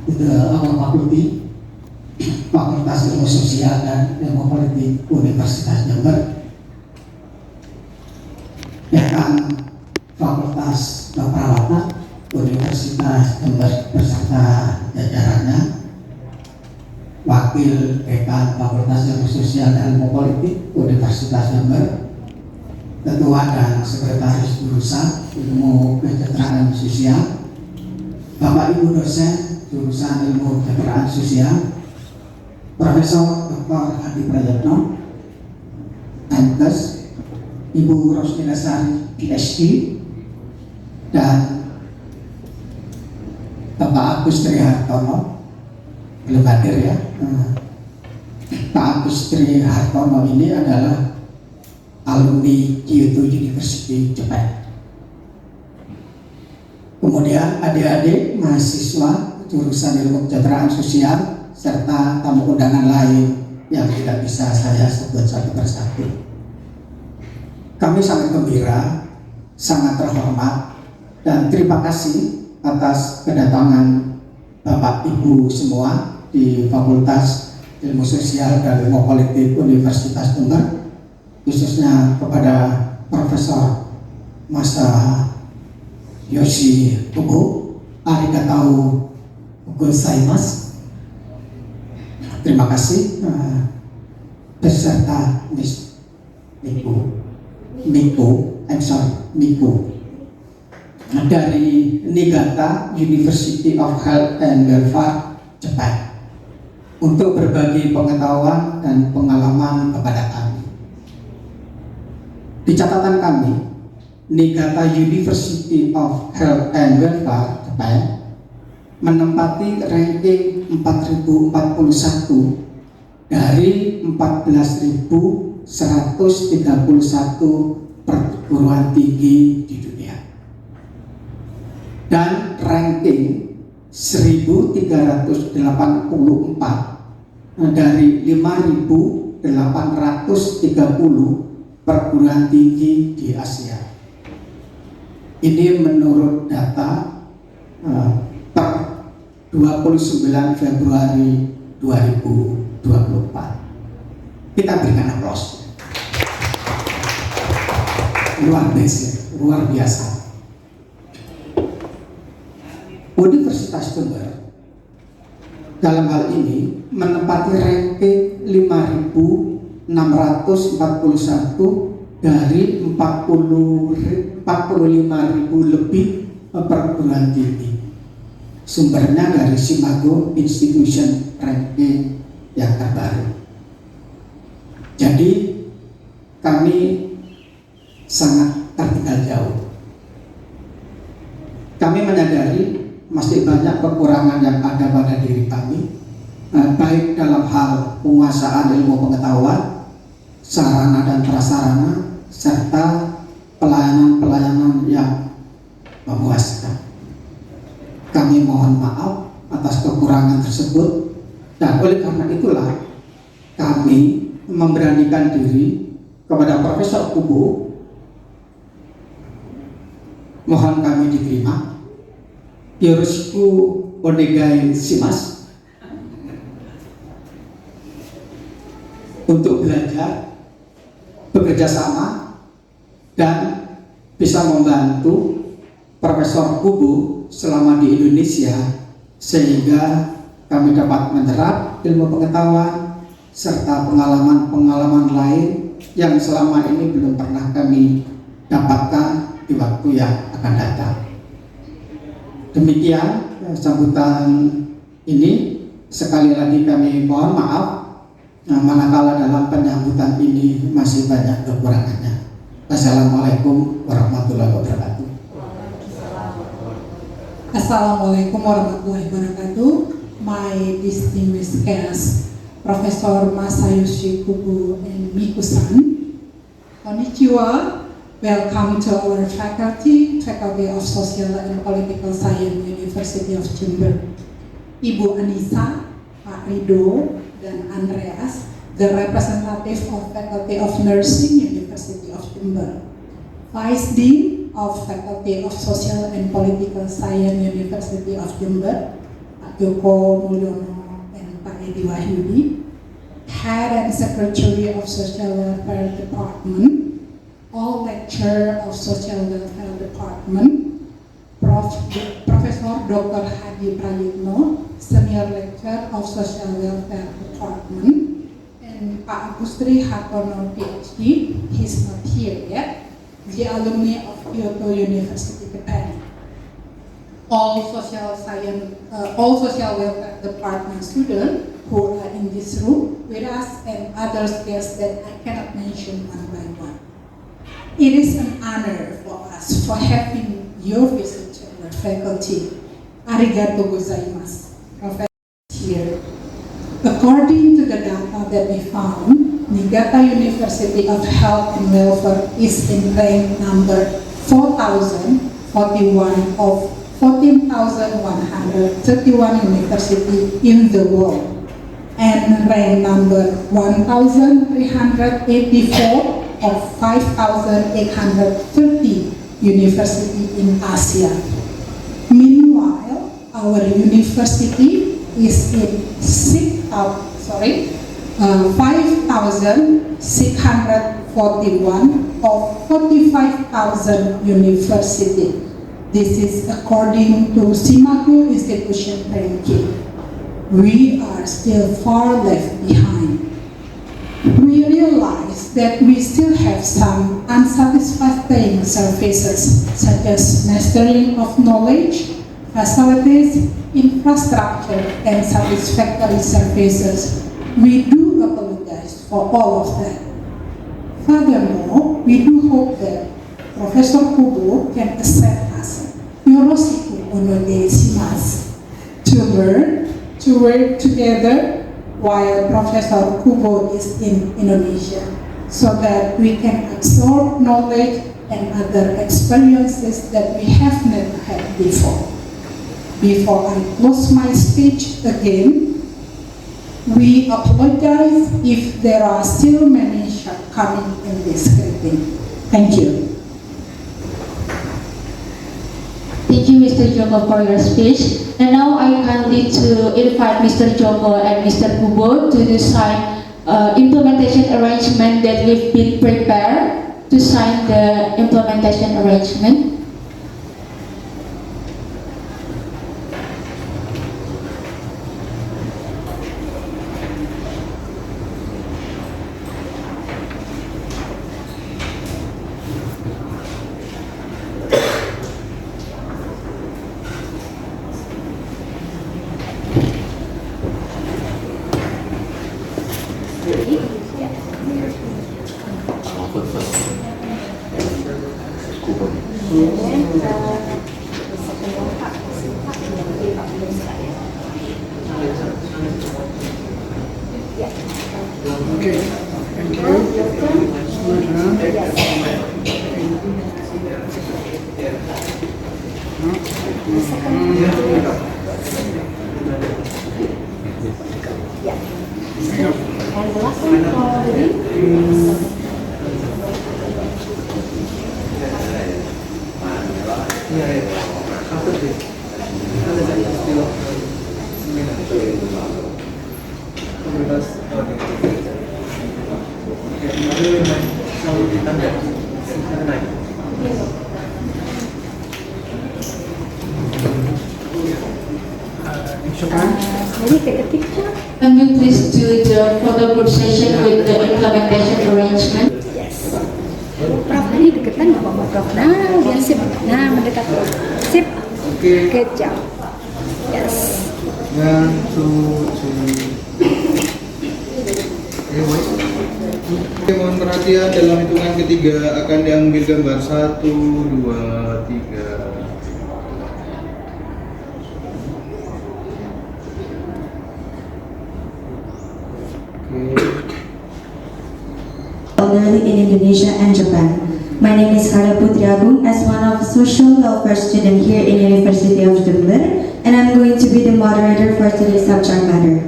Fakulti Fakultas Ilmu Sosial dan Ilmu Politik Universitas Jember, Dekan Fakultas Keperawatan Universitas Jember beserta jajarannya, Wakil Dekan Fakultas Ilmu Sosial dan Ilmu Politik Universitas Jember, Ketua dan Sekretaris Jurusan Ilmu Kesejahteraan Sosial, Bapak Ibu dosen Jurusan Ilmu Kesejahteraan Sosial, Profesor Dr. Adi Prayitno, MKes, Ibu Rosmina Sari, PhD, dan Bapak Agus Trihartono, belum hadir ya. Pak Agus Trihartono ini adalah alumni Kyoto University, Jepang. Kemudian adik-adik mahasiswa jurusan Ilmu Kesejahteraan Sosial serta tamu undangan lain yang tidak bisa saya sebut satu persatu. Kami sangat gembira, sangat terhormat, dan terima kasih atas kedatangan Bapak Ibu semua di Fakultas Ilmu Sosial dan Ilmu Politik Universitas Jember, khususnya kepada Profesor Masa Yoshi Kubo, arigatou gozaimasu. Terima kasih beserta Miss Miko dari Niigata University of Health and Welfare, Jepang, untuk berbagi pengetahuan dan pengalaman kepada kami. Di catatan kami, Niigata University of Health and Welfare, Jepang, menempati ranking 4041 dari 14.131 perguruan tinggi di dunia, dan ranking 1384 dari 5.830 perguruan tinggi di Asia. Ini menurut data per 29 Februari 2024. Kita berikan aplaus. Luar biasa. Universitas Jember dalam hal ini menempati ranking 5.641 dari 45.000 lebih perguruan tinggi. Sumbernya dari Shimago Institution Ranking yang terbaru. Jadi kami sangat tertinggal jauh. Kami menyadari masih banyak kekurangan yang ada pada diri kami, baik dalam hal penguasaan ilmu pengetahuan, sarana dan prasarana, serta pelayanan-pelayanan yang memuaskan. Kami mohon maaf atas kekurangan tersebut, dan oleh karena itulah kami memberanikan diri kepada Profesor Kubo. Mohon kami diterima. Yoroshiku onegai shimasu, untuk belajar, bekerja sama, dan bisa membantu Profesor Kubo selama di Indonesia, sehingga kami dapat menyerap ilmu pengetahuan serta pengalaman-pengalaman lain yang selama ini belum pernah kami dapatkan di waktu yang akan datang. Demikian sambutan ini. Sekali lagi kami mohon maaf manakala dalam penyambutan ini masih banyak kekurangannya. Wassalamualaikum warahmatullahi wabarakatuh. Assalamualaikum warahmatullahi wabarakatuh. My distinguished guests, Professor Masayoshi Kubo and Miku-san. Konnichiwa. Welcome to our Faculty of Social and Political Science, University of Jember. Ibu Anissa, Pak Rido, dan Andreas, the representative of Faculty of Nursing, University of Jember. Vice Dean of Faculty of Social and Political Science, University of Jember, Pak Pak Joko Mulyono and Pak Edi Wahyudi, Head and Secretary of Social Welfare Department, all lecturer of Social Welfare Department, Professor Dr. Hadi Prayitno, Senior Lecturer of Social Welfare Department, and Pak Agustri Hartono, PhD, he's not here yet, the alumni of Kyoto University, Japan. All social welfare department students who are in this room with us and other guests that I cannot mention one by one. It is an honor for us for having your visit to our faculty. Arigato gozaimasu, Professor here. According to the data that we found, Niigata University of Health and Welfare is in rank number 4041 of 14,131 universities in the world, and rank number 1,384 of 5,830 universities in Asia. Meanwhile, our university is in 5,641 of 45,000 universities. This is according to Shimago Institution ranking. We are still far left behind. We realize that we still have some unsatisfying services such as mastering of knowledge, facilities, infrastructure, and satisfactory services. We do apologize for all of that. Furthermore, we do hope that Professor Kubo can accept us, Yoroshiku onoge shimasu, to learn, to work together while Professor Kubo is in Indonesia, so that we can absorb knowledge and other experiences that we have never had before. Before I close my speech again, we apologize if there are still many shortcomings in this scripting. Thank you. Thank you, Mr. Joko, for your speech. And now I kindly to invite Mr. Joko and Mr. Kubo to sign implementation arrangement that we've been prepared to sign the implementation arrangement. Can you please do the photo group session with the implementation arrangement? Yes. Prof, ini deketan nggak apa-apa, Prof. Nah, biar sip. Nah, mendekat, Prof. Sip. Oke. Good job. Yes. 1, 2, 3. Oke, mohon perhatian, dalam hitungan ketiga akan diambil gambar 1, 2, 3. Elderly in Indonesia and Japan. My name is Kala Putri Agung as one of social welfare student here in University of Jember, and I'm going to be the moderator for today's subject matter.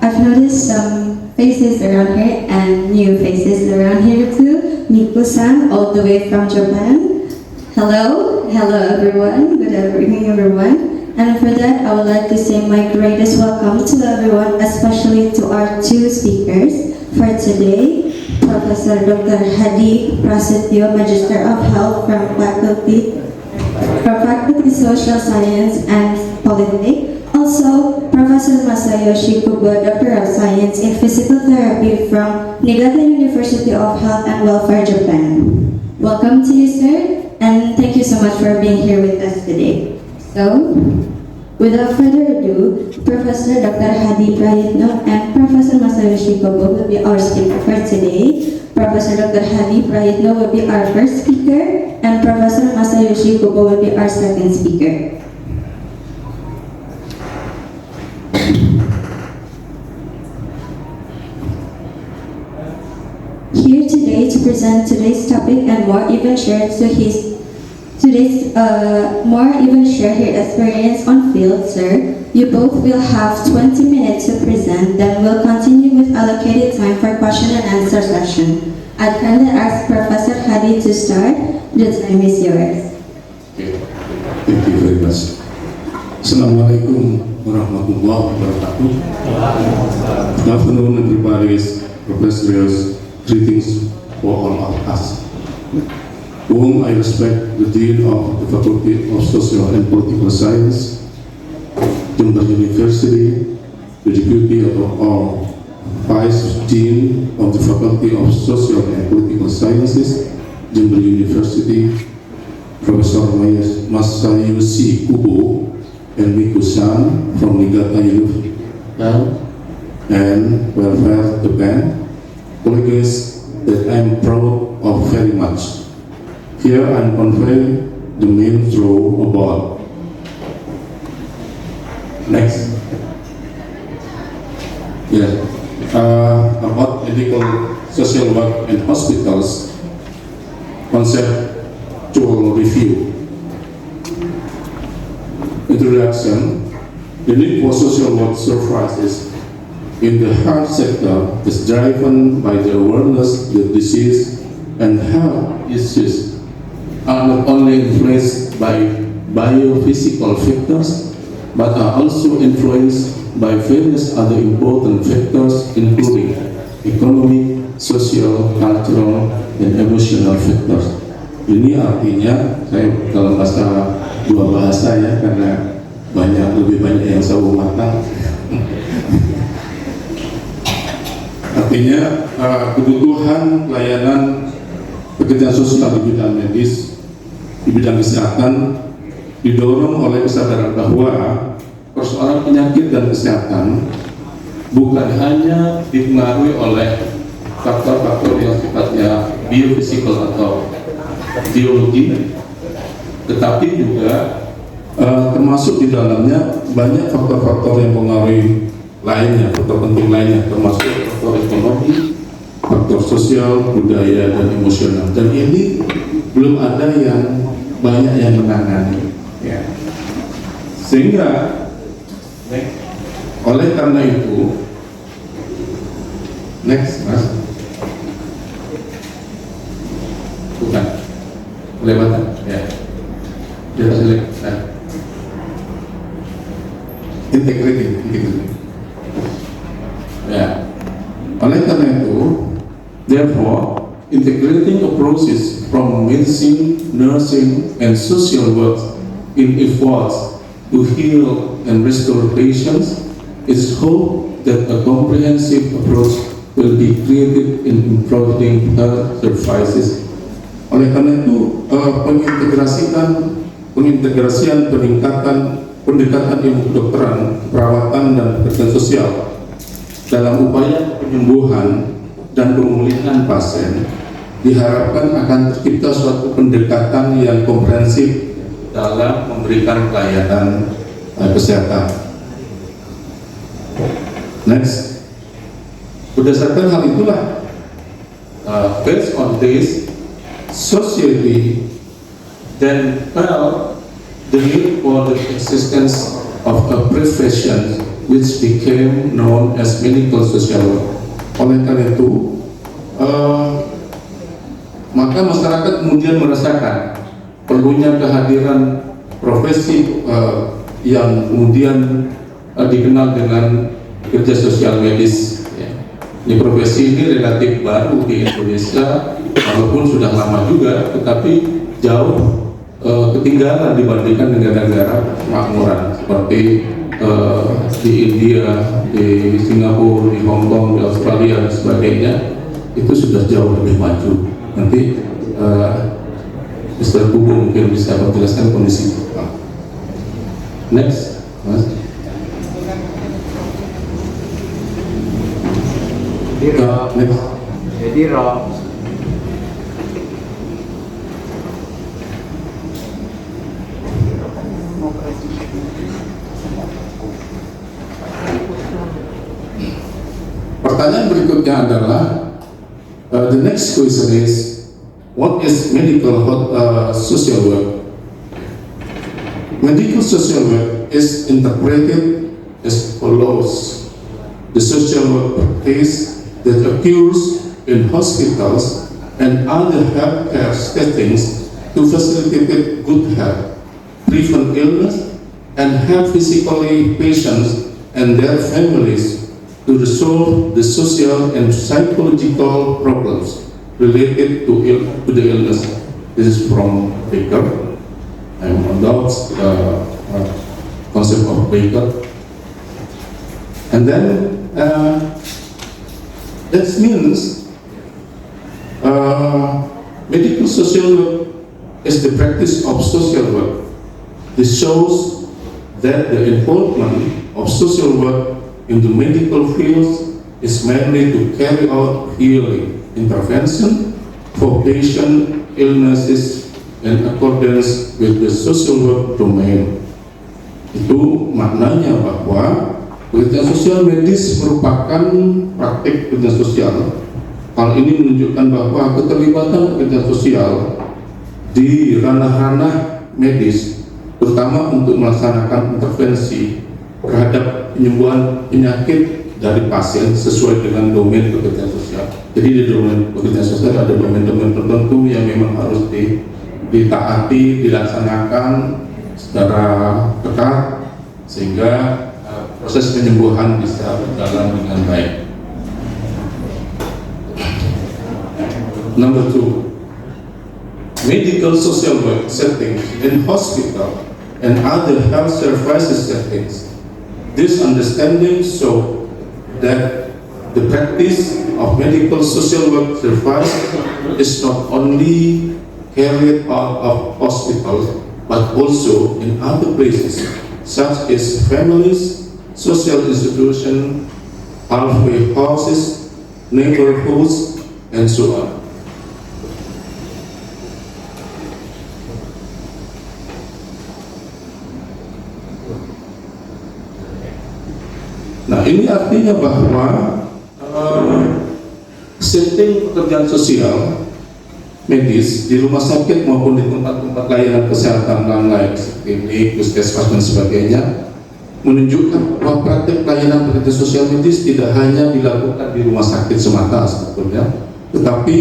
I've noticed some faces around here and new faces around here too. Miku-san, all the way from Japan. Hello everyone. Good evening everyone. And for that, I would like to say my greatest welcome to everyone, especially to our two speakers for today, Professor Dr. Hadi Prasetyo, Magister of Health from Faculty Social Science and Politics. Also, Professor Masayoshi Kubo, Doctor of Science in Physical Therapy from Niigata University of Health and Welfare, Japan. Welcome to you, sir, and thank you so much for being here with us today. So, without further ado, Professor Dr. Hadi Prayitno and Professor Masayoshi Kubo will be our speaker for today. Professor Dr. Hadi Prayitno will be our first speaker, and Professor Masayoshi Kubo will be our second speaker. Here today to present today's topic and more even share his experience on field, sir. You both will have 20 minutes to present, then we'll continue with allocated time for question and answer session. I'd kindly ask Professor Hadi to start. The time is yours. Okay. Thank you very much. Assalamualaikum warahmatullahi wabarakatuh. Good afternoon, everybody. Professors, greetings for all of us. Whom I respect, the Dean of the Faculty of Social and Political Science, Jember University, the Deputy or Vice Dean of the Faculty of Social and Political Sciences, Jember University, Professor Masayoshi Kubo, and Miku-san from Niigata University and Welfare, Japan, colleagues that I'm proud of very much. Here I'm conveying the main throw about. Next. Yeah. About medical social work and hospitals, conceptual review. Introduction. The need for social work services in the health sector is driven by the awareness that disease and health issues are not only influenced by biophysical factors, but are also influenced by various other important factors, including economic, social, cultural, and emotional factors. Ini artinya, saya dalam dua bahasa ya, karena lebih banyak yang saya matang. Artinya kebutuhan pelayanan pekerjaan sosial di bidang medis, di bidang kesehatan didorong oleh kesadaran bahwa persoalan penyakit dan kesehatan bukan hanya dipengaruhi oleh faktor-faktor yang sifatnya biofisikal atau biologi, tetapi juga termasuk di dalamnya banyak faktor-faktor yang mempengaruhi lainnya, faktor penting lainnya, termasuk faktor ekonomi, faktor sosial, budaya, dan emosional. Dan ini belum ada yang banyak yang menangani, ya. Sehingga oleh karena itu, next mas, bukan kelewatan, ya. Di atas ini, nah. Integrating. Ya. Oleh karena itu, therefore, integrating approaches from medicine, nursing, and social work in efforts to heal and restore patients, it's hoped that a comprehensive approach will be created in improving health services. Oleh karena itu, pengintegrasian pendekatan ilmu kedokteran, perawatan, dan pekerjaan sosial dalam upaya penyembuhan dan pemulihan pasien diharapkan akan tercipta suatu pendekatan yang komprehensif dalam memberikan pelayanan kesehatan. Next, berdasarkan hal itulah, based on this, society then felt the need for the existence of a profession which became known as medical social work. Oleh karena itu, maka masyarakat kemudian merasakan perlunya kehadiran profesi yang kemudian dikenal dengan kerja sosial medis. Ya. Ini profesi ini relatif baru di Indonesia, walaupun sudah lama juga, tetapi jauh ketinggalan dibandingkan negara-negara makmuran seperti di India, di Singapura, di Hong Kong, di Australia dan sebagainya. Itu sudah jauh lebih maju. Nanti Mr. Kubu mungkin bisa menjelaskan kondisi itu. Next, Mas. Next. Jadi Pertanyaan berikutnya adalah the next question is, what is medical social work? Medical social work is interpreted as follows: the social work practice that occurs in hospitals and other healthcare settings to facilitate good health, prevent illness, and help physically patients and their families to resolve the social and psychological problems related to the illness. This is from Baker. I'm about concept of Baker. And then that means medical social work is the practice of social work. This shows that the involvement of social work in the medical fields is mainly to carry out healing intervention for patient illnesses in accordance with the social work domain. Itu maknanya bahwa pekerjaan sosial medis merupakan praktik pekerjaan sosial. Hal ini menunjukkan bahwa keterlibatan pekerjaan sosial di ranah-ranah medis, terutama untuk melaksanakan intervensi terhadap penyembuhan penyakit dari pasien sesuai dengan domain pekerjaan sosial. Jadi di domain pekerjaan sosial ada domain-domain tertentu yang memang harus ditaati, dilaksanakan secara ketat sehingga proses penyembuhan bisa berjalan dengan baik. Number 2, medical social work settings in hospital and other health services settings. This understanding shows that the practice of medical social work service is not only carried out of hospitals but also in other places such as families, social institutions, halfway houses, neighborhoods, and so on. Nah, ini artinya bahwa setting pekerjaan sosial medis di rumah sakit maupun di tempat-tempat layanan kesehatan lain seperti puskesmas dan sebagainya menunjukkan bahwa praktik pelayanan pekerjaan sosial medis tidak hanya dilakukan di rumah sakit semata sebetulnya, tetapi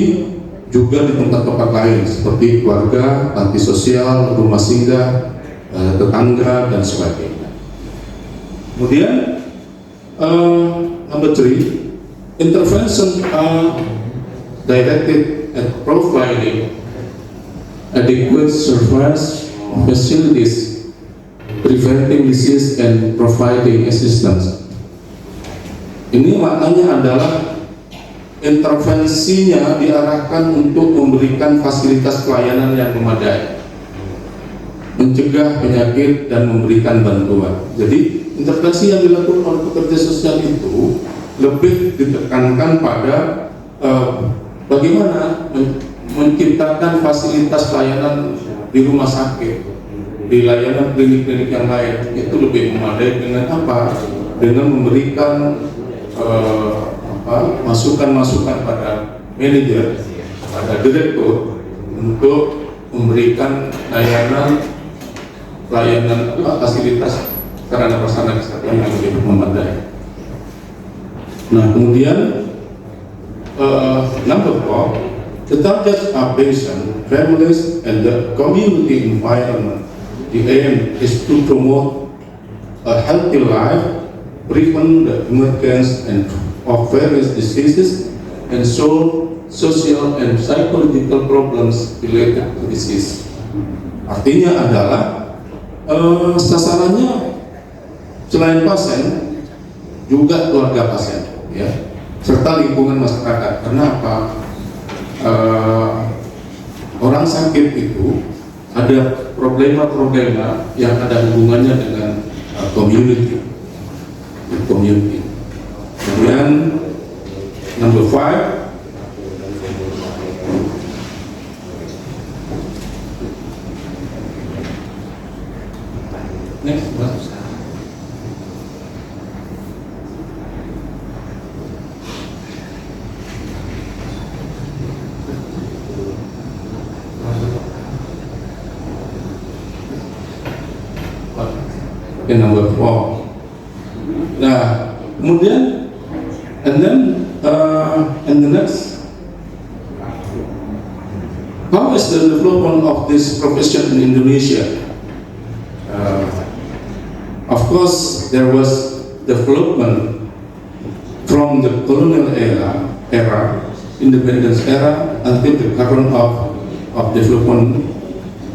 juga di tempat-tempat lain seperti keluarga, panti sosial, rumah singgah, tetangga dan sebagainya. Kemudian number 3, interventions are directed at providing adequate service facilities, preventing disease, and providing assistance. Ini maknanya adalah intervensinya diarahkan untuk memberikan fasilitas pelayanan yang memadai, mencegah penyakit dan memberikan bantuan. Jadi intervensi yang dilakukan oleh pekerja sosial itu lebih ditekankan pada bagaimana menciptakan fasilitas pelayanan di rumah sakit, di layanan klinik-klinik yang lain, itu lebih memadai dengan apa? Dengan memberikan masukan-masukan pada manajer, pada direktur untuk memberikan layanan fasilitas sarana prasarana kesehatan yang lebih memadai. Nah, kemudian number 4, the targets are patient, families, and the community environment. The aim is to promote a healthy life, prevent the emergence of various diseases, and solve social and psychological problems related to disease. Artinya adalah sasarannya selain pasien juga keluarga pasien, ya, serta lingkungan masyarakat. Kenapa? Orang sakit itu ada problema-problema yang ada hubungannya dengan community. Kemudian number 5, next one. Okay, number 4. Nah, kemudian and the next, how is the development of this profession in Indonesia? Of course, there was development from the colonial era, independence era, until the current of development,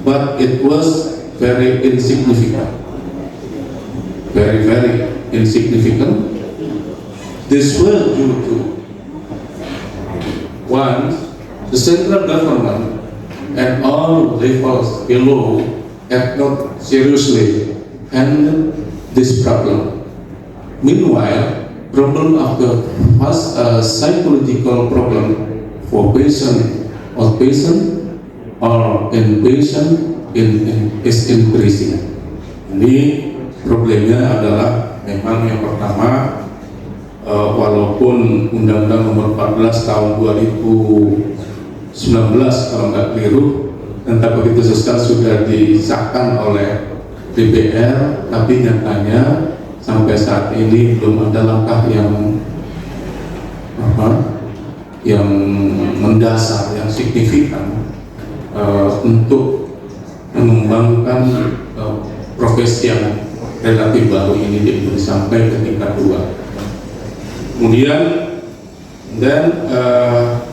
but it was very insignificant. Very, very insignificant. This was due to, one, the central government at all levels below have not seriously handled this problem. Meanwhile, problem after first psychological problem for patient or inpatient is increasing. Ini problemnya adalah memang yang pertama, walaupun Undang-Undang Nomor 14 Tahun 2019 kalau nggak keliru tentang khususkan sudah disahkan oleh DPR, tapi nyatanya sampai saat ini belum ada langkah yang mendasar, yang signifikan untuk mengembangkan profesi yang relatif baru ini sampai ke tingkat 2. Kemudian there are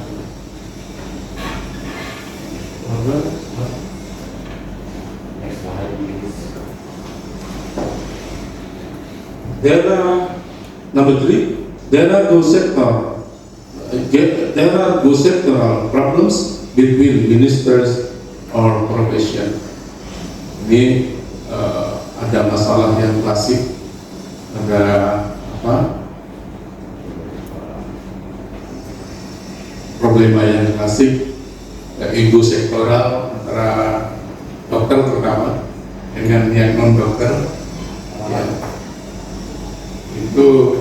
number 3. There are sectoral problems between ministers or profession. Ini ada masalah yang klasik, ada problema yang klasik, ego sektoral antara dokter terutama dengan yang non dokter, ya. Itu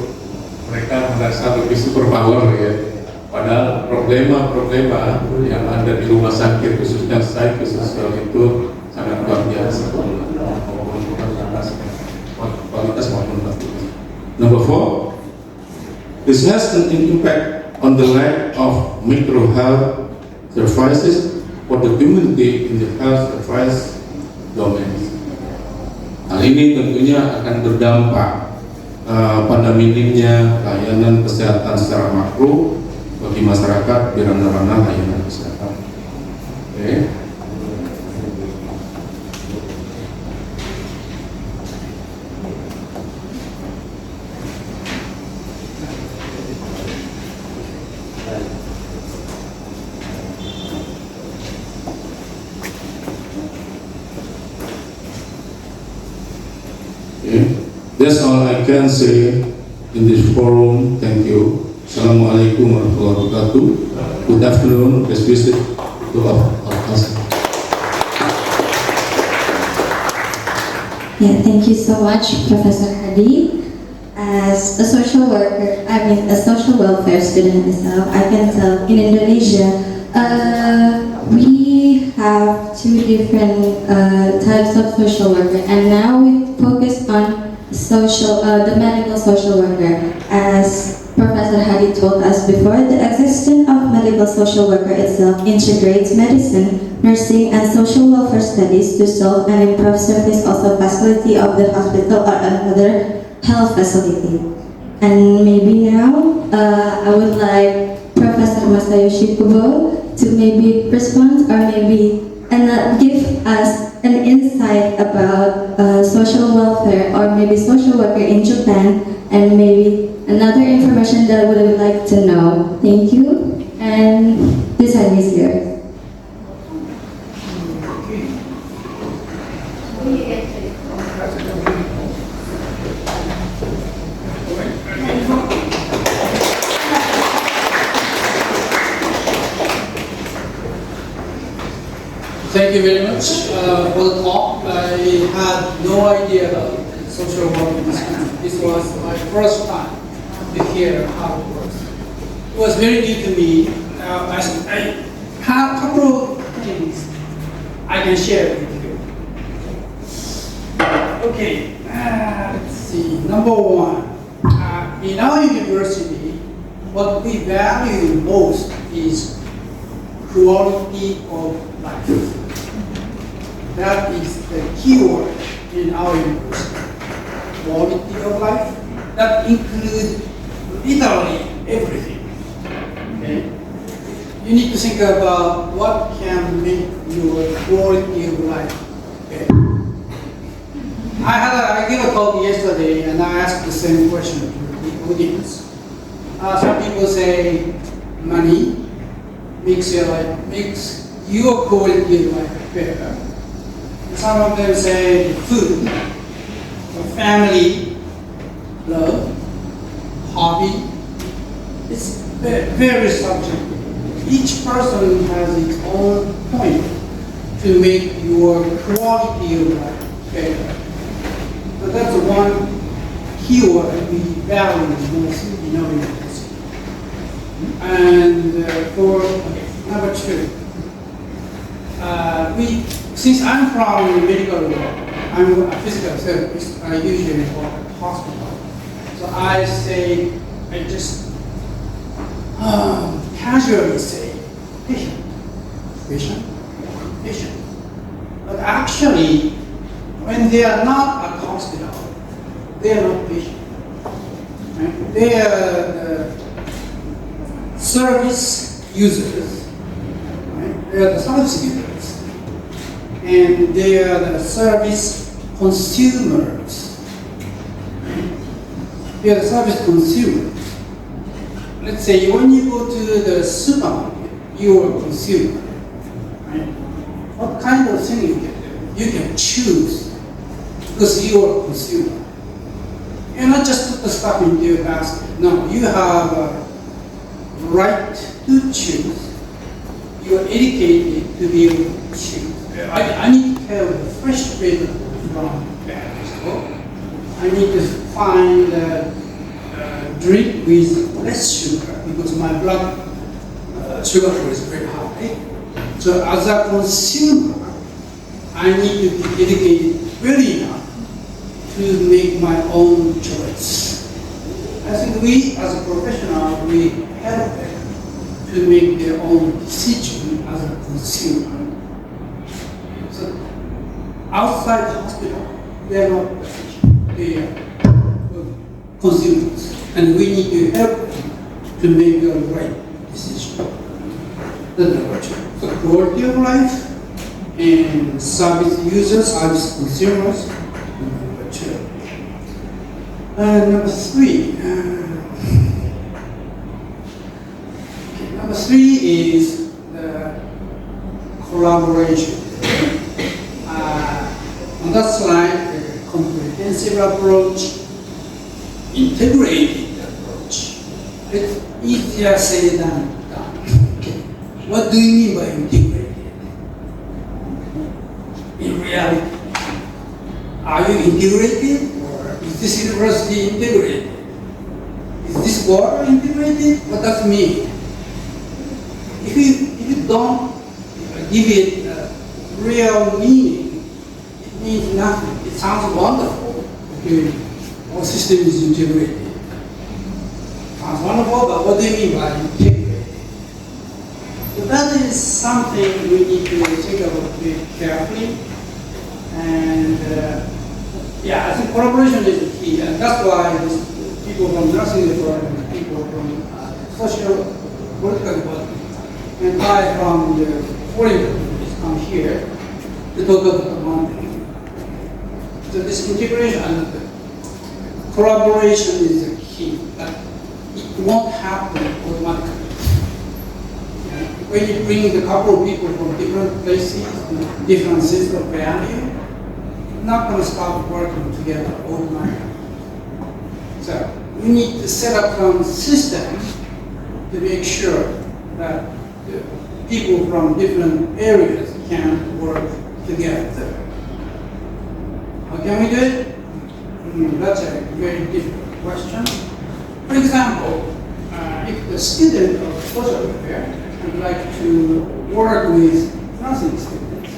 mereka merasa lebih superpower, ya. Padahal problema yang ada di rumah sakit khususnya psikososial itu sangat luar biasa. Kualitas maupun kuantitas. Number 4, this has an impact on the lack of micro health services for the community in the health service domains. Hal ini tentunya akan berdampak pada minimnya layanan kesehatan secara makro bagi masyarakat di ranah-ranah layanan kesehatan. Okay. That's all I can say in this forum. Thank you. Assalamualaikum warahmatullahi wabarakatuh. Good afternoon. Best visit to all of us. Yeah, thank you so much, Professor Hadi. As a social worker, a social welfare student myself, I can tell in Indonesia, we have 2 different types of social worker, and now we focus on the medical social worker. As Professor Hadi told us before, the existence of medical medical social worker itself integrates medicine, nursing, and social welfare studies to solve and improve service of the facility of the hospital or another health facility. And maybe now, I would like Professor Masayoshi Kubo to maybe respond or maybe give us an insight about social welfare or maybe social worker in Japan, and maybe another information that we would like to know. Thank you, and this time is yours. Thank you very much for the talk. I had no idea about social work in this country. This was my first time to hear how it works. It was very new to me. I have a couple of things I can share with you. Okay, let's see. Number one, in our university, what we value most is quality of life. That is the keyword in our university. Quality of life. That includes literally everything. Okay? You need to think about what can make your quality of life. Okay? I gave a talk yesterday and I asked the same question to the audience. Some people say money makes your quality of life better. Some of them say food, or family, love, hobby. It's very subjective. Each person has its own point to make your quality of life better. So that's one keyword we value most in our university. And number two, since I'm from medical world, I'm a physical therapist. I usually work at hospital. So I just casually say, patient. But actually, when they are not at hospital, they are not patient. Right? They are service users. Right? They are the service users. And they are the service consumers. They are the service consumers. Let's say when you go to the supermarket, you are a consumer. Right? What kind of thing you get there? You can choose because you are a consumer. You're not just put the stuff into your basket. No, you have a right to choose. You are educated to be able to choose. I need to have a fresh flavor from vegetable. I need to find a drink with less sugar because my blood sugar level is very high. So as a consumer, I need to be educated well enough to make my own choice. I think we as a professional, we help them to make their own decision as a consumer. Outside the hospital, they are not patients, they are consumers, and we need to help them to make the right decision. That's number two. So quality of life and service users, service consumers, number two. Number three. Number three is the collaboration. On that slide, the comprehensive approach, integrated approach. It's easier said than done. Okay. What do you mean by integrated? In reality, are you integrated, or is this university integrated? Is this water integrated? What does it mean? If you don't give it a real meaning, means nothing. It sounds wonderful. Okay, our system is integrated. Sounds wonderful, but what do you mean by integrated? So that is something we need to think about very carefully. And yeah, I think collaboration is the key, and that's why these people from nursing department, people from social political department, and I from the foreign countries come here to talk about the mountain. So this integration and the collaboration is the key, but it won't happen automatically. When you bring a couple of people from different places, different sets of value, it's not going to start working together automatically. So we need to set up some system to make sure that the people from different areas can work together. How can we do it? That's a very difficult question. For example, if the student of social welfare would like to work with nursing students,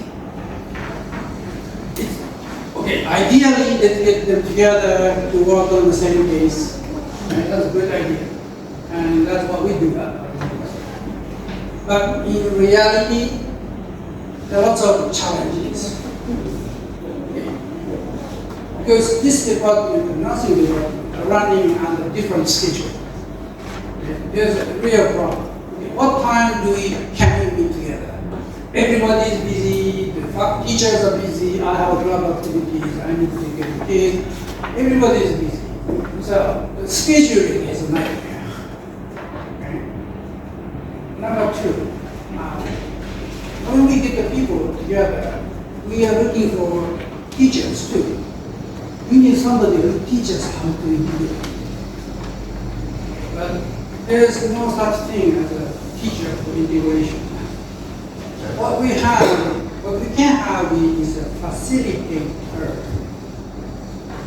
okay, ideally let's get them together to work on the same case. Right? That's a good idea. And that's what we do. But in reality, there are lots of challenges. Okay. Because this department, the nursing department, are running on a different schedule. Okay. There's a real problem. Okay. What time can we meet together? Everybody is busy, the teachers are busy, I have club activities, I need to take care of the kids. Everybody is busy. So the scheduling is a nightmare. Okay. Number two, when we get the people together, we are looking for teachers too. We need somebody who teaches how to integrate. But there is no such thing as a teacher for integration. What we can have is a facilitator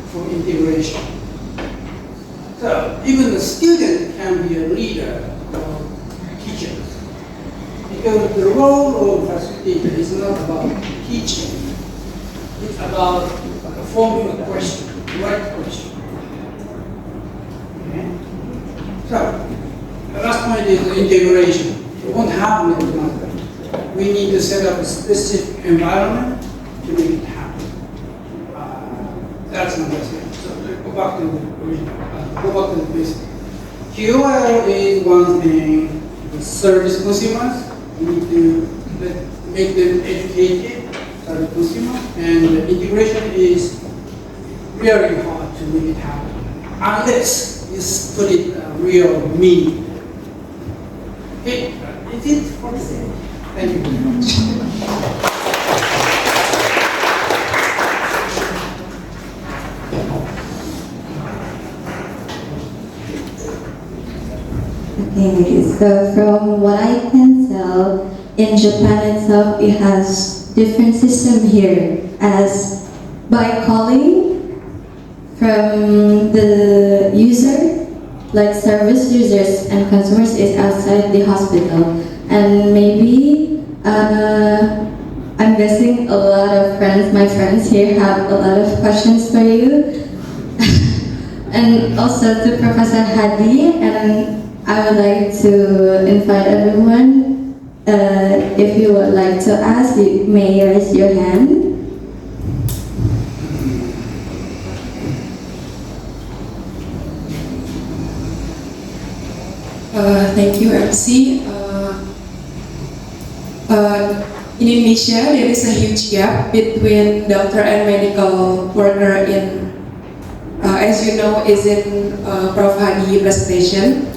for integration. So even the student can be a leader of teachers. Because the role of facilitator is not about teaching, it's about forming a question, the right question. Okay? So, the last point is the integration. It won't happen automatically. We need to set up a specific environment to make it happen. That's number three. So go back to the original, go back to the basic. QOL is one thing, the service consumers. We need to make them educated, service consumers, and the integration is really hard to make it happen, unless you put it a real meaning. Okay, is it for today? Thank you very much. Okay, so from what I can tell, in Japan itself, it has different system here, as by calling from the user, like service users and consumers is outside the hospital. And maybe, I'm guessing a lot of my friends here have a lot of questions for you. And also to Professor Hadi, and I would like to invite everyone, if you would like to ask, you may raise your hand. Thank you, MC. In Indonesia, there is a huge gap between doctor and medical worker in, as you know, is in Prof. Hadi presentation.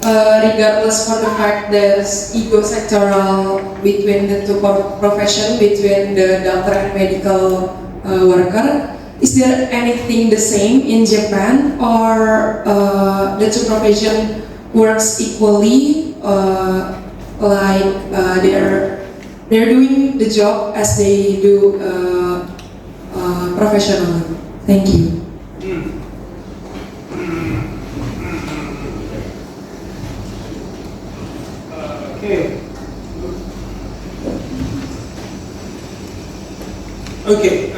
Regardless for the fact there's ego sectoral between the two profession, between the doctor and medical worker, is there anything the same in Japan, or the two profession works equally, like they're doing the job as they do professionally? Thank you. Okay,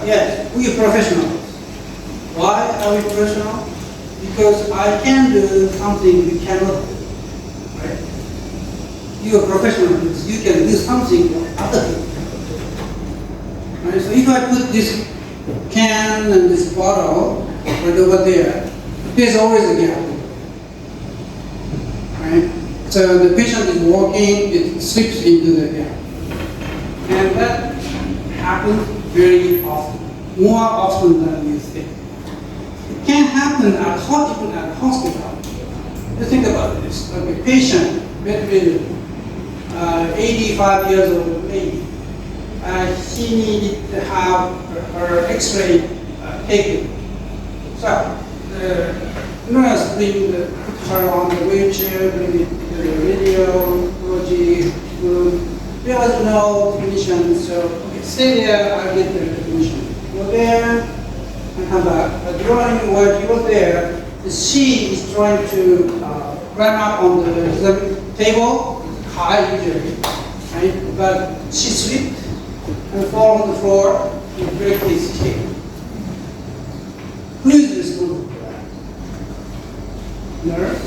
yes, we are professionals. Why are we professional? Because I can do something you cannot do, right? you are professional, you can do something for other people. Right? So if I put this can and this bottle right over there, there's always a gap. Right? So the patient is walking, it slips into the gap. And that happens very often, more often than you think. It can happen even at hospital. Just think about this. Okay, patient, bedridden, 85 years old lady. She needed to have her X-ray taken. So the nurse put her on the wheelchair, bring it to the radiology room. There was no technician, so okay, stay there, I'll get the technician. Go there and come back. But during while he was there, she is trying to climb up on the table, high usually, right? But she slipped and fall on the floor and break his hip. Who is responsible for that? Nurse?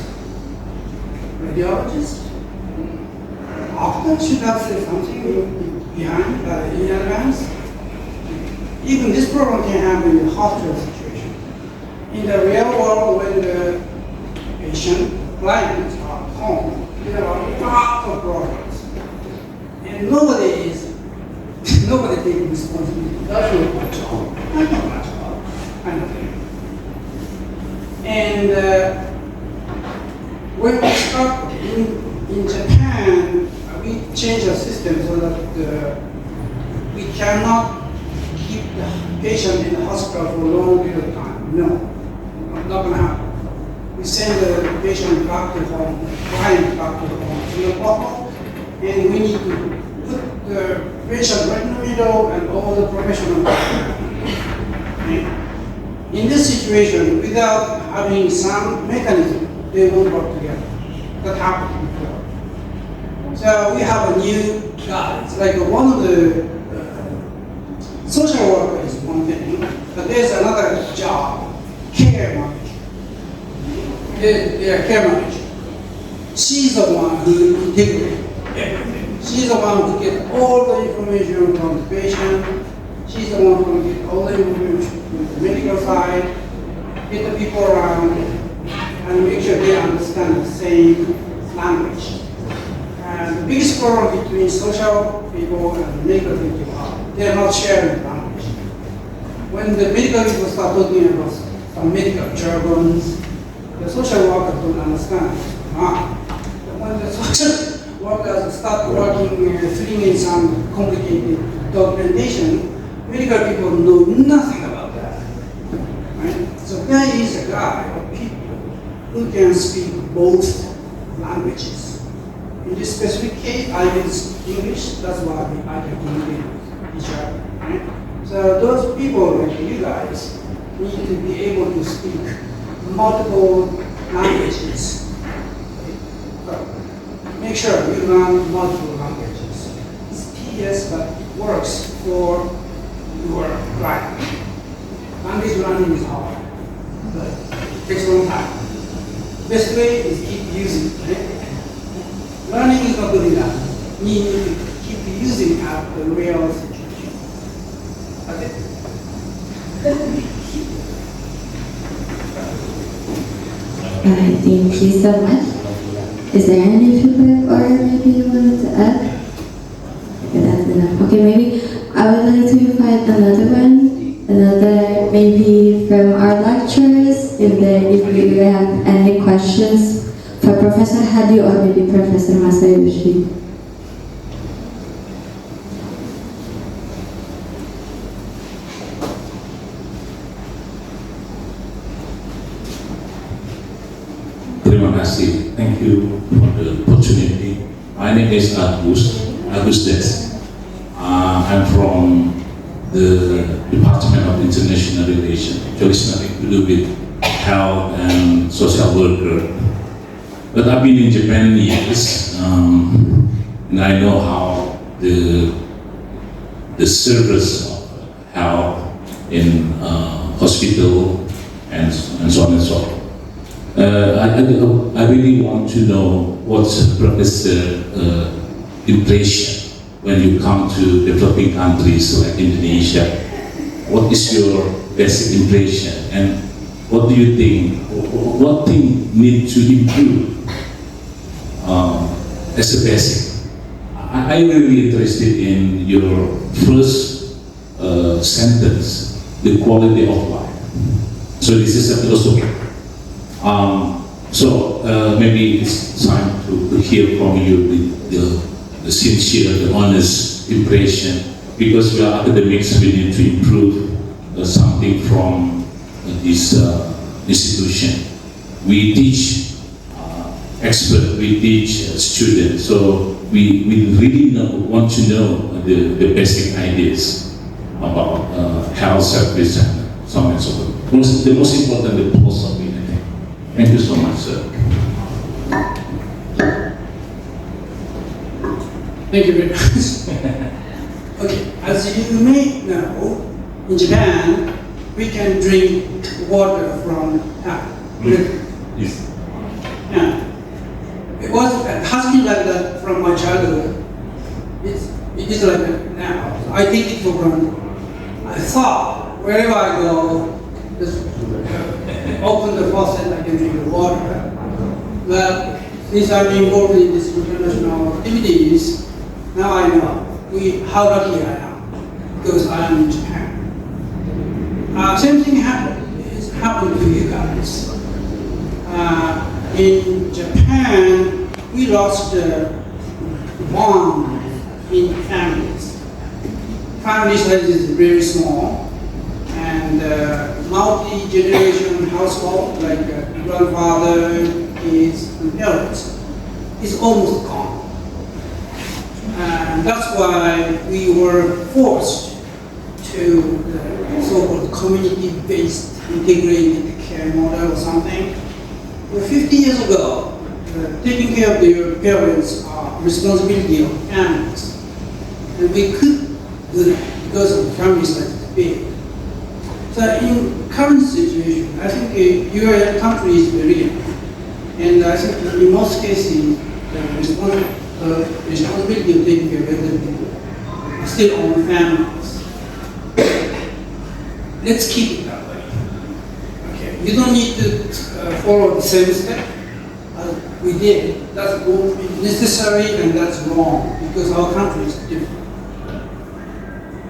Radiologist? Doctor should have said something behind in advance. Even this problem can happen in the hospital situation. In the real world, when the patient, clients are home, there are lots of problems. And nobody taking responsibility. That's not my job. That's not my job. I know that. And when we start in Japan, we change our system so that we cannot keep the patient in the hospital for a long period of time. No, not going to happen. We send the patient back to home, client back to home, in the bottle, and we need to put the patient right in the middle and all the professionals. In this situation, without having some mechanism, they won't work together. That happened before. So we have a new guy. It's like one of the social worker is one thing, but there's another job, care manager. Care manager. She's the one who integrates everything. She's the one who gets all the information from the patient. She's the one who gets all the information from the medical side, get the people around, and make sure they understand the same language. And the biggest problem between social people and medical people are they're not sharing language. When the medical people start talking about some medical jargons, the social workers don't understand. When the social workers start working, filling in some complicated documentation, medical people know nothing about that. Right? So there is a guy or people who can speak both languages. In this specific case, I use English, that's why I can communicate with each other. Right? So those people like you guys need to be able to speak multiple languages. So make sure you learn multiple languages. It's tedious, but it works for your life. Language learning is hard, but it takes a long time. Best way is keep using it. Right? Learning is not good enough. You need to keep using at the real situation. Okay? Thank you so much. Is there any feedback or maybe you wanted to add? Okay, that's enough. Okay, maybe I would like to invite another maybe from our lecturers, if we have any questions for Professor Hadi or maybe Professor Masayoshi. Terima kasih. Thank you for the opportunity. My name is Agus Des. I'm from the Department of International Relations. Actually, it's nothing to do with health and social worker. But I've been in Japan years, and I know how the service of health in hospital and so on and so forth. I really want to know what's Professor impression when you come to developing countries like Indonesia. What is your basic impression, and what do you think? What thing need to improve as a basic? I'm really interested in your first sentence, the quality of life. So this is a philosophy. Maybe it's time to hear from you the sincere, the honest impression, because we are academics, we need to improve something from this institution. We teach experts, we teach students, so we really want to know the basic ideas about health service and so on and so forth. The most important, the philosophy, I think. Thank you so much, sir. Thank you very much. Okay, as you may know, in Japan, we can drink water from tap. Yes. Yeah. It has been like that from my childhood. It is like that now. I take it for granted. I thought wherever I go, just open the faucet, I can drink the water. But since I'm involved in these international activities, now I know how lucky I am, because I am in Japan. Same thing happened to you guys. In Japan, we lost the bond in families. Family size is very small, and multi-generation household, like grandfather, kids, and parents, is almost gone. And that's why we were forced to the so-called community-based integrated care model or something. 50 years ago, taking care of your parents are responsibility of families. And we could do that because of the family size is big. So in current situation, I think your country is very young. And I think in most cases, the responsibility of taking care of elderly people are still on families. Let's keep it that way. Okay, you don't need to follow the same step as we did. That's both necessary and that's wrong, because our country is different.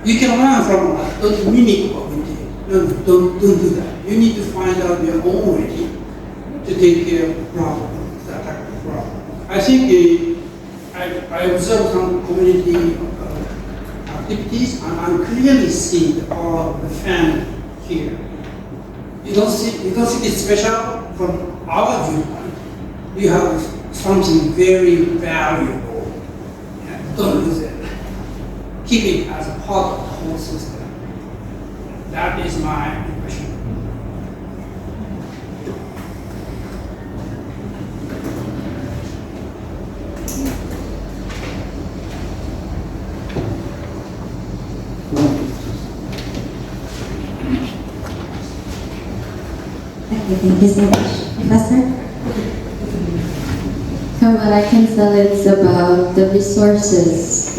You can learn from us, don't mimic what we did. Don't do that. You need to find out your own way to take care of the problem, that type of problem. I think I observe some community activities, and I clearly see the power of the family here. You don't see it special from our viewpoint. You have something very valuable. Don't lose it. Keep it as a part of the whole system. That is my impression. Thank you so much. Professor? From what I can tell, it's about the resources.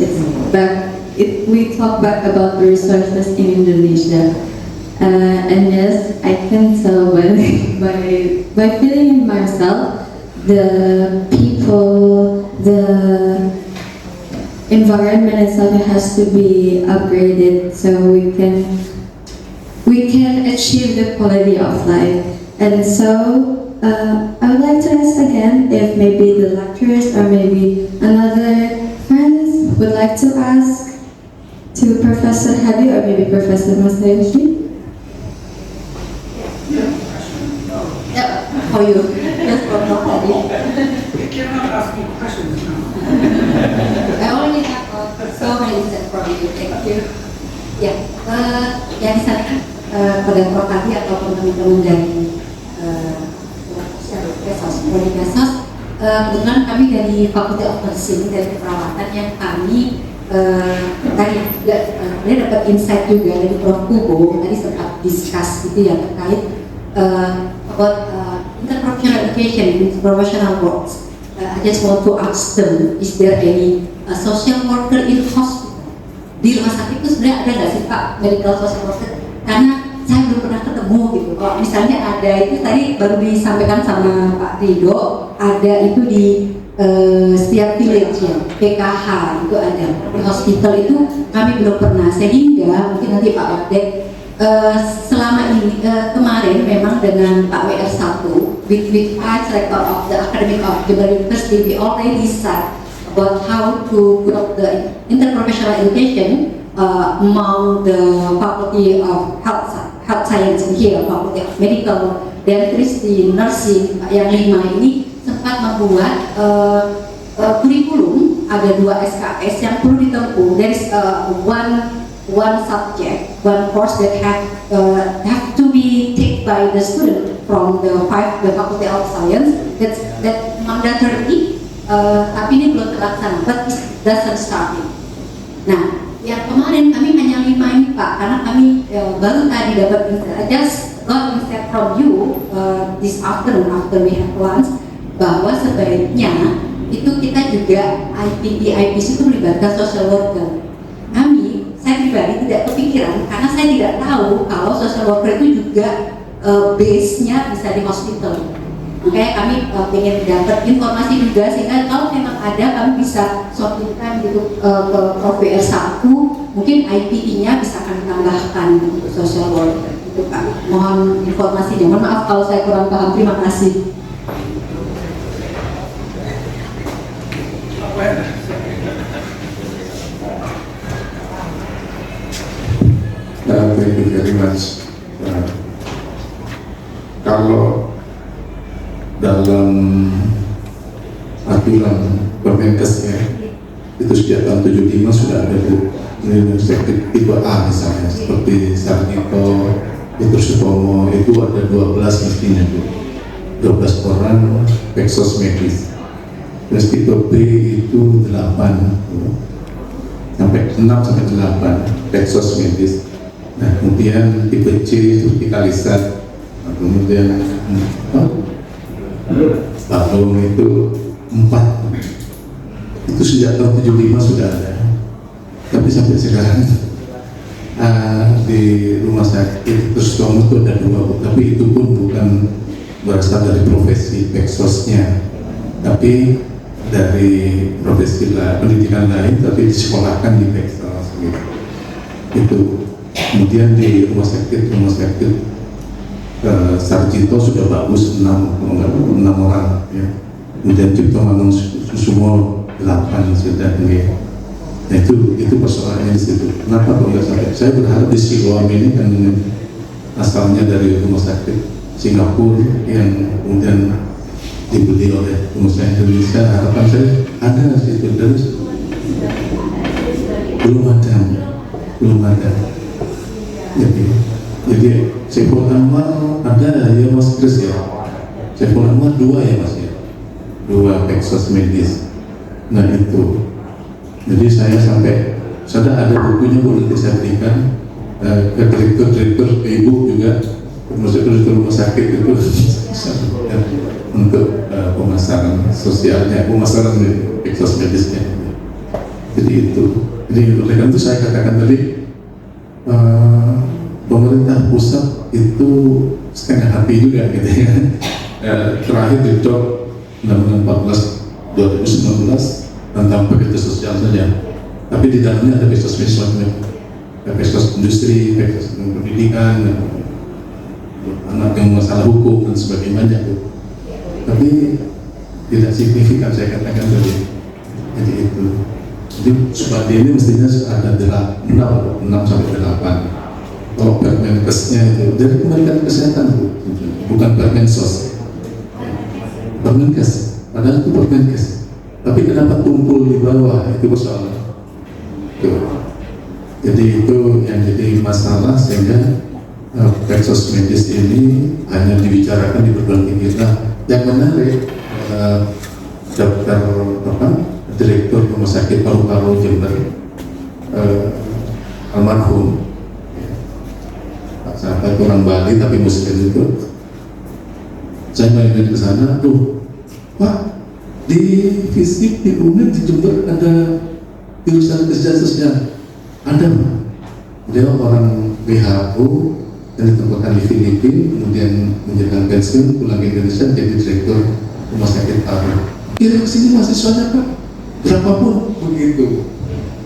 We talk back about the resources in Indonesia. And yes, I can tell by feeling myself, the people, the environment itself has to be upgraded so we can achieve the quality of life. And so I would like to ask again if maybe the lecturers or maybe another friends would like to ask to Professor Hadi or maybe Professor Masayoshi. For you. Yes, for Hadi. You cannot ask me questions now. I only have so many things from you. Thank you. Ya, yang sana pada Prof. Hadi ataupun teman-teman dari kebetulan kami dari Faculty of Nursing, dari keperawatan yang kami tadi dapat insight juga dari Prof. Kubo tadi sempat discuss gitu ya terkait about interprofessional professional education, professional works. I just want to ask them, is there any social worker in hospital? Di rumah sakit itu sebenarnya ada nggak sih Pak medical social worker? Karena saya belum pernah ketemu gitu. Kalau misalnya ada itu tadi baru disampaikan sama Pak Rido, ada itu di setiap village ya, PKH itu ada. Di hospital itu kami belum pernah, sehingga mungkin nanti Pak Wadek selama ini kemarin memang dengan Pak WR1 with Vice Rector of the Academic of Jember University, we already said about how to put up the interprofessional education among the Faculty of Health Science in here, Faculty of Medical, Dentistry, Nursing, yang 5 ini sempat membuat kurikulum, ada 2 SKS yang perlu ditempuh. There is one subject, one course that have to be taken by the student from the Faculty of Science. That mandatory, tapi ini belum terlaksana, but it doesn't start. Nah, yang kemarin kami hanya 5 ini Pak, karena kami baru tadi dapat just got insight from you this afternoon after we have lunch, bahwa sebaiknya itu kita juga IPC itu melibatkan social worker. Saya pribadi tidak kepikiran karena saya tidak tahu kalau social worker itu juga base-nya bisa di hospital. Makanya kami ingin dapat informasi juga, sehingga kalau memang ada kami bisa sortirkan gitu ke Prof WR1, mungkin IPI-nya bisa kami tambahkan untuk social worker. Itu Pak, mohon informasinya. Mohon maaf kalau saya kurang paham. Terima kasih. Thank you very much. Kalau dalam aturan Permenkesnya itu sejak tahun 75 sudah ada universitas tipe A misalnya, seperti Sarjito, Petrus Sutomo, itu ada 12 mestinya Bu, 12 orang peksos medis. Terus tipe B itu 8 sampai 6 sampai 8 peksos medis. Nah, kemudian tipe C itu spesialisat, kemudian Balong itu 4. Itu sejak tahun 75 sudah ada. Tapi sampai sekarang di rumah sakit terus itu ada 2, tapi itu pun bukan berasal dari profesi peksosnya, tapi dari profesi pendidikan lain, tapi disekolahkan di peksos gitu. Itu. Kemudian di rumah sakit Sarjito sudah bagus 6 orang ya. Kemudian Cipto Mangunkusumo 8 sudah ya. Nah, itu persoalannya di situ. Kenapa kok nggak sampai? Saya berharap di Siloam ini kan asalnya dari rumah sakit Singapura yang kemudian dibeli oleh pengusaha Indonesia. Harapan saya ada di situ, terus belum ada. Jadi Saiful Anwar ada ya Mas Kris ya. Saiful Anwar 2 ya Mas ya. 2 peksos medis. Nah itu. Jadi saya sampai sudah ada bukunya boleh saya berikan ke direktur ibu juga, maksudnya rumah sakit itu untuk pemasaran sosialnya, pemasaran peksos medisnya. Jadi itu. Jadi oleh karena itu saya katakan tadi. Pemerintah pusat itu setengah hati juga gitu ya. Terakhir di Undang-Undang 14 2019 tentang pekerja sosial saja, tapi di dalamnya ada peksos industri, peksos pendidikan, anak yang masalah hukum dan sebagainya banyak tuh. Tapi tidak signifikan saya katakan tadi. Jadi itu. Jadi seperti ini mestinya ada 6 sampai 8. Kalau Permenkesnya itu dari Kementerian Kesehatan bukan Permensos. Permenkes, padahal itu Permenkes. Tapi kenapa tumpul di bawah, itu persoalan. Jadi itu yang jadi masalah, sehingga peksos medis ini hanya dibicarakan di perguruan tinggi. Nah, yang menarik, Direktur Rumah Sakit Paru-Paru Jember, almarhum Pak Sahabat orang Bali tapi Muslim itu, Saya main ke sana, tuh, Pak, di FISIP, di UNED, di Jember ada jurusan kesejahteraan sosial. Ada, Pak. Beliau orang WHO yang ditempatkan di Filipina, kemudian menjalankan pensiun, pulang ke Indonesia jadi direktur rumah sakit Paru. Kirim ke sini mahasiswanya, Pak, berapapun begitu.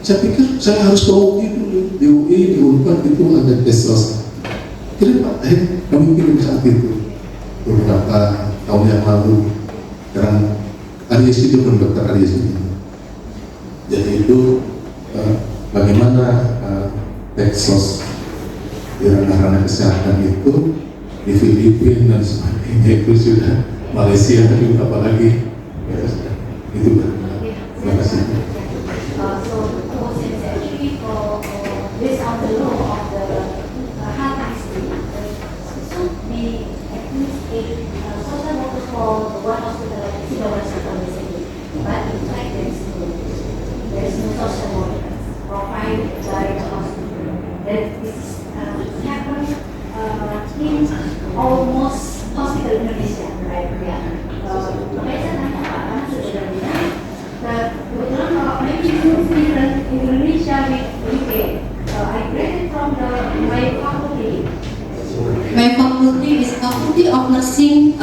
Saya pikir saya harus ke UI dulu, di UI, di UNPAD itu ada desos. Kirim, Pak, kami kirim saat itu beberapa tahun yang lalu. Sekarang Arya Sido dan Dr. Arya Sido. Jadi itu bagaimana Texas di ranah-ranah kesehatan itu di Filipina dan sebagainya itu sudah Malaysia juga apalagi ya, itu benar. Terima kasih. Based on the law of the health ministry, should be at least a social worker for one hospital like Sidoarjo Hospital basically. But in fact, there is no social worker provided by the hospital. That this happens in almost hospital Indonesia, right? Yeah. Makanya saya tanya Pak, karena sebenarnya kebetulan kalau maybe different in Indonesia with UK. I graduated from my faculty. My faculty is Faculty of Nursing,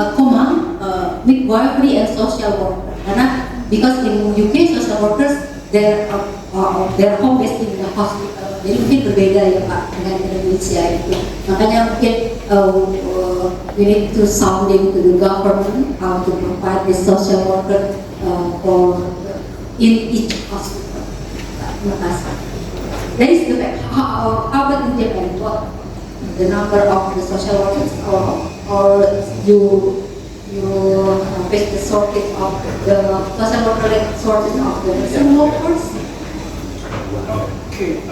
Midwifery and Social Work. Karena because in UK social workers their home is in the hospital. Jadi mungkin berbeda ya Pak dengan Indonesia itu. Makanya mungkin we need to sounding to the government how to provide the social worker for in each hospital. Terima kasih. That is the fact. How about in Japan? What the number of the social workers, or you face the shortage of the social worker shortage of the nursing workers? Okay.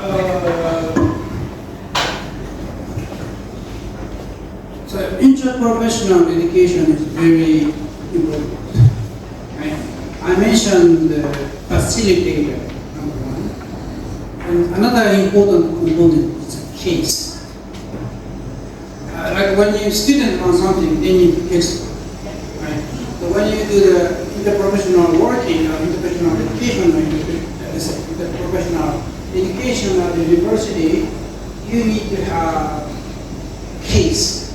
So interprofessional education is very important. Right? I mentioned the facilitator. And another important component is a case. Like when you student on something, they need case, right? So when you do the interprofessional working or interprofessional education, interprofessional education at the university, you need to have case.